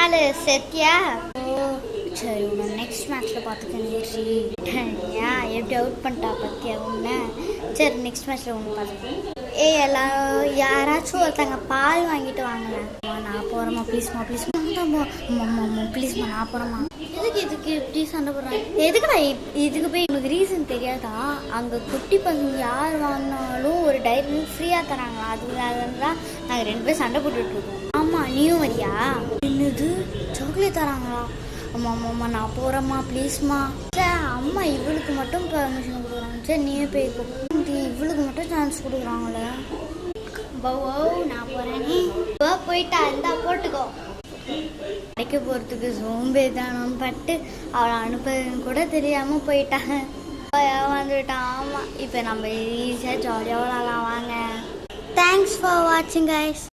நாள் செத்தியா? ஓ சரி, உன்னை நெக்ஸ்ட் மேட்ச்சில் பார்த்துக்கணும். ஏன் எப்படி அவுட் பண்ணிட்டா பார்த்தியா உன்னை? சரி நெக்ஸ்ட் மேட்ச்சில் ஒன்று பார்த்துக்கணும். எல்லாரும் யாராச்சும் ஒருத்தங்க பால் வாங்கிட்டு வாங்கினேன். நான் போகிறேம்மா ப்ளீஸ்மா ப்ளீஸ்மா ப்ளீஸ்மா நான் போகிறேம்மா. இதுக்கு இப்படி சண்டை போடுறாங்க எதுக்குடா? இதுக்கு போய் எனக்கு ரீசன் தெரியாதா? அங்கே குட்டி பசங்க யார் வாங்கினாலும் ஒரு டைரி மில்க் ஃப்ரீயாக தராங்க. அதுதான் நாங்கள் 2 பேரும் சண்டை போட்டுட்ருக்கோம். ஆமாம் நீயும் வரியா? என்னது சாக்லேட் தராங்களா? அம்மா நான் போகிறேம்மா ப்ளீஸ்மா. சரி அம்மா இவளுக்கு மட்டும் பர்மிஷன் கொடுக்குறாங்க. சரி நீயே போய்க்கோ. இவளுக்கு மட்டும் சான்ஸ் கொடுக்குறாங்களே. பவோ நான் போகிறேனே. போயிட்டா இருந்தா போட்டுக்கோ. கடைக்கு போகிறதுக்கு சோம்பேதானம் பட்டு அவளை அனுப்புறதுன்னு கூட தெரியாமல் போயிட்டாங்க. வந்துட்டான். ஆமாம் இப்போ நம்ம ஈஸியாக ஜாலியாக விளாட்லாம் வாங்க. தேங்க்ஸ் ஃபார் வாட்சிங் கைஸ்.